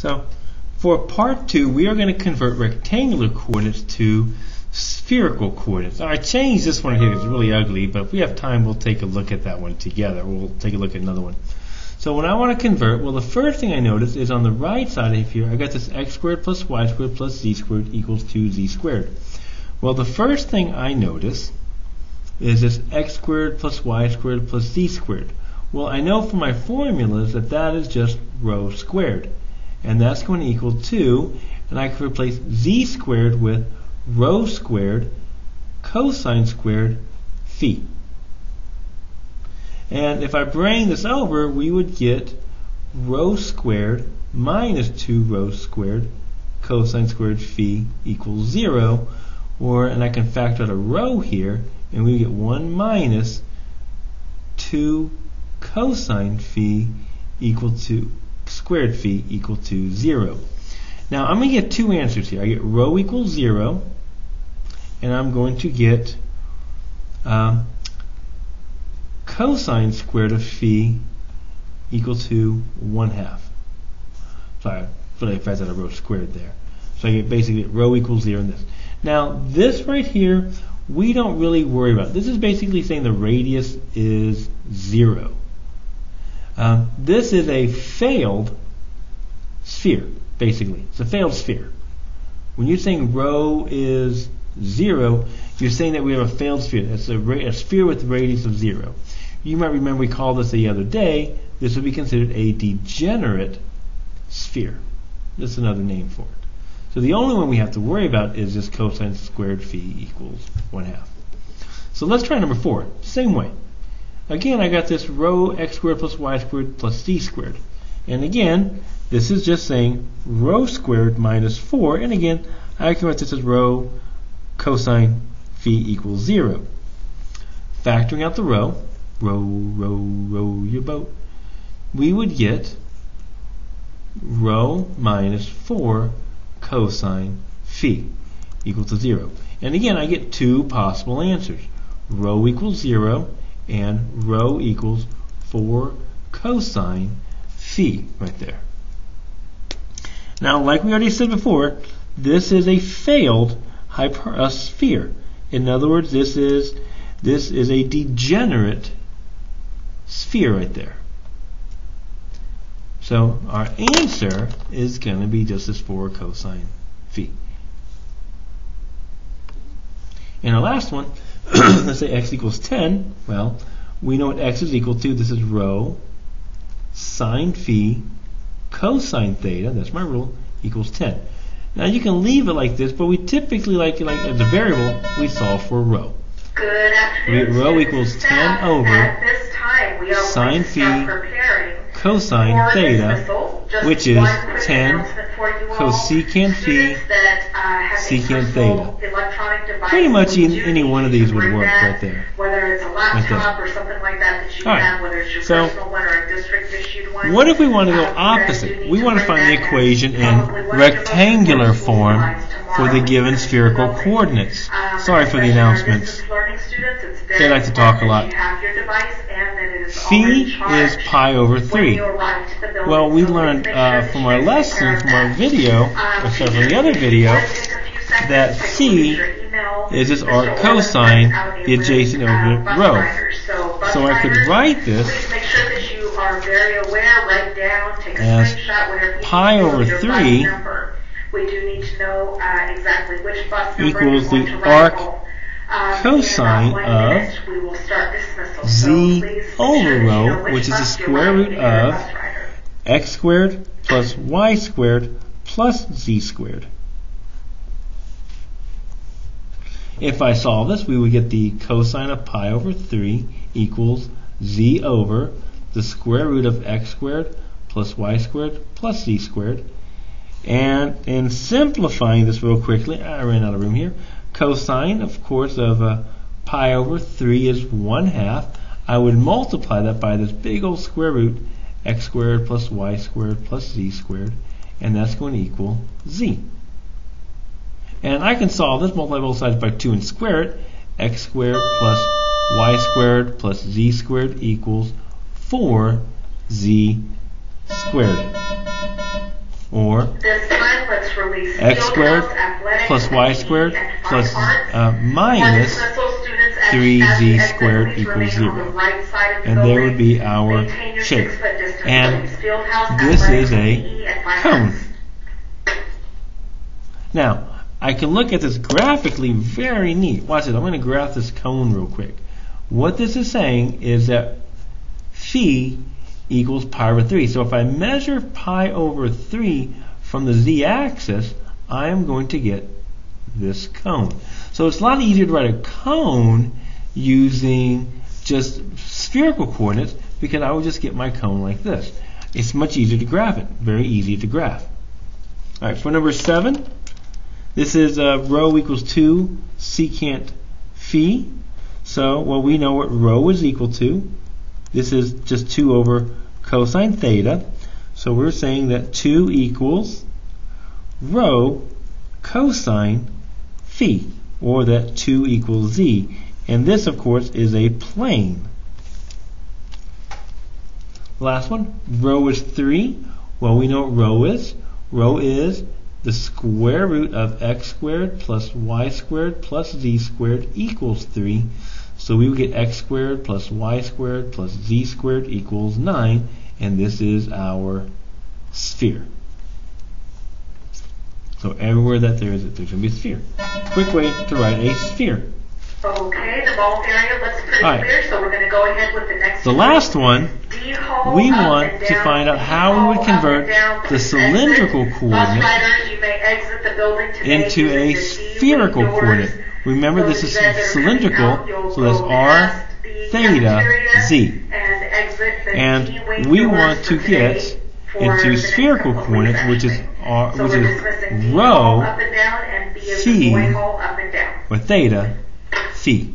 So for part 2, we are going to convert rectangular coordinates to spherical coordinates. Now, I changed this one here. It's really ugly, but if we have time, we'll take a look at that one together. We'll take a look at another one. So when I want to convert, well, the first thing I notice is on the right side of here, I got this x squared plus y squared plus z squared equals 2z squared. Well, the first thing I notice is this x squared plus y squared plus z squared. Well, I know from my formulas that that is just rho squared. And that's going to equal 2, and I can replace z squared with rho squared cosine squared phi. And if I bring this over, we would get rho squared minus 2 rho squared cosine squared phi equals 0. And I can factor out a rho here, and we get 1 minus 2 cosine phi equal to squared phi equal to 0. Now I'm going to get two answers here. I get rho equals 0, and I'm going to get cosine squared of phi equal to 1/2. Sorry, but I factored out a rho squared there. So I get basically rho equals 0 in this. Now this right here, we don't really worry about. This is basically saying the radius is 0. This is a failed sphere, basically. It's a failed sphere. When you're saying rho is 0, you're saying that we have a failed sphere. That's a sphere with a radius of 0. You might remember we called this the other day. This would be considered a degenerate sphere. That's another name for it. So the only one we have to worry about is this cosine squared phi equals 1/2. So let's try number 4. Same way. Again, I got this rho x squared plus y squared plus z squared. And again, this is just saying rho squared minus 4. And again, I can write this as rho cosine phi equals 0. Factoring out the rho, row your boat, we would get rho minus 4 cosine phi equal to 0. And again, I get two possible answers. Rho equals 0 and rho equals 4 cosine phi right there. Now, like we already said before, this is a failed sphere. In other words, this is a degenerate sphere right there. So our answer is going to be just this 4 cosine phi. And our last one, let's say x equals 10. Well, we know what x is equal to. This is rho sine phi cosine theta, that's my rule, equals 10. Now you can leave it like this, but we typically like as a variable, we solve for rho. Good afternoon. We get rho equals 10 over sine phi cosine theta, which is 10 cosecant phi secant theta. Pretty much any one of these would work right there. Whether it's a laptop or something like that you have, whether it's your personal one or a district issued one. What if we want to go opposite? We want to find the equation in rectangular form for the given spherical coordinates. Sorry for the announcements. They like to talk a lot. Phi is pi over 3. Well, we learned from our lesson, from our video, or from the other video, that phi is this arc cosine, the adjacent over rho. So I could write this as pi over 3 equals the arc cosine of z over rho, which is the square root of x squared plus y squared plus z squared. If I solve this, we would get the cosine of pi over 3 equals z over the square root of x squared plus y squared plus z squared. And in simplifying this real quickly, I ran out of room here. Cosine, of course, of pi over 3 is 1/2. I would multiply that by this big old square root, x squared plus y squared plus z squared, and that's going to equal z. And I can solve this, multiply both sides by 2 and square it. X squared plus y squared plus z squared equals 4z squared. or x squared plus y squared plus minus 3z squared equals 0. And there would be our shape. And this is a cone. Now, I can look at this graphically, very neat. Watch this. I'm going to graph this cone real quick. What this is saying is that phi equals pi over 3. So if I measure pi over 3 from the z-axis, I am going to get this cone. So it's a lot easier to write a cone using just spherical coordinates because I would just get my cone like this. It's much easier to graph it. Very easy to graph. All right, for number 7, this is rho equals 2 secant phi. So, well, we know what rho is equal to. This is just 2 over cosine theta. So we're saying that 2 equals rho cosine phi, or that 2 equals z. And this, of course, is a plane. Last one, rho is 3. Well, we know what rho is. Rho is the square root of x squared plus y squared plus z squared equals 3. So we would get x squared plus y squared plus z squared equals 9. And this is our sphere. So everywhere that there's going to be a sphere. Quick way to write a sphere. Okay, the ball area looks pretty clear, so we're going to go ahead with the next one. The last one, we want to find out how we would convert the cylindrical coordinate into a spherical coordinate. Remember, this is cylindrical, so that's r theta z. And we want to get into spherical coordinates, which is rho phi or theta phi.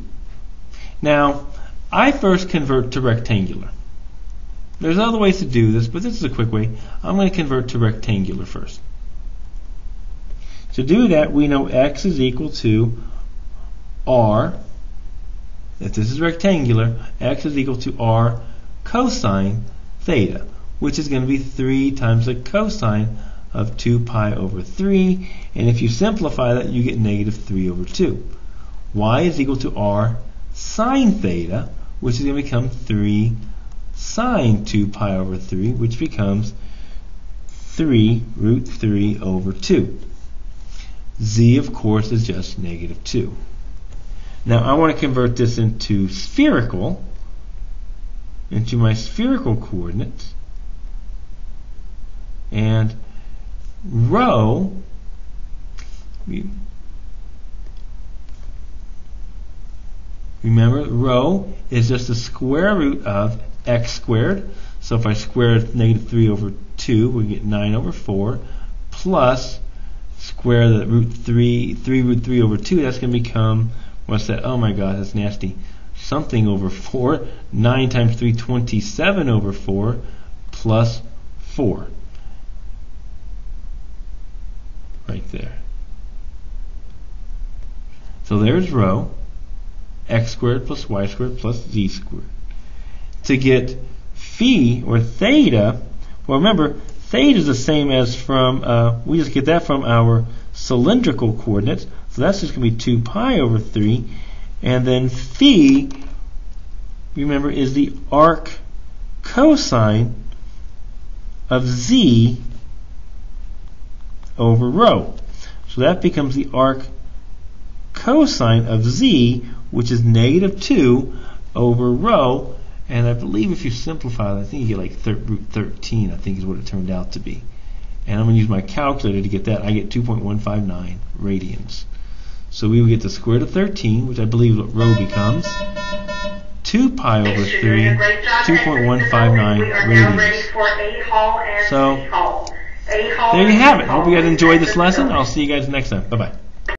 Now, I first convert to rectangular. There's other ways to do this, but this is a quick way. I'm going to convert to rectangular first. To do that, we know x is equal to r. If this is rectangular, x is equal to r cosine theta, which is going to be 3 times the cosine of 2 pi over 3. And if you simplify that, you get negative 3 over 2. Y is equal to r sine theta, which is going to become 3 sine 2 pi over 3, which becomes 3 root 3 over 2. Z, of course, is just negative 2. Now, I want to convert this into spherical, into my spherical coordinates. And rho, remember, rho is just the square root of x squared. So if I square negative 3 over 2, we get 9 over 4, plus square the root 3 root 3 over 2, that's going to become, what's that? Oh my god, that's nasty. Something over 4. 9 times 3, 27 over 4, plus 4. Right there. So there's rho, x squared plus y squared plus z squared. To get phi or theta, well, remember, theta is the same as from, we just get that from our cylindrical coordinates. So that's just going to be 2 pi over 3. And then phi, remember, is the arc cosine of z over rho. So that becomes the arc cosine of z, which is negative 2 over rho. And I believe if you simplify that, I think you get like root 13, I think is what it turned out to be. And I'm going to use my calculator to get that. I get 2.159 radians. So we would get the square root of 13, which I believe what rho becomes. 2 pi over 3, 2.159 radians. So there you have it. Hope you guys enjoyed this lesson. I'll see you guys next time. Bye-bye.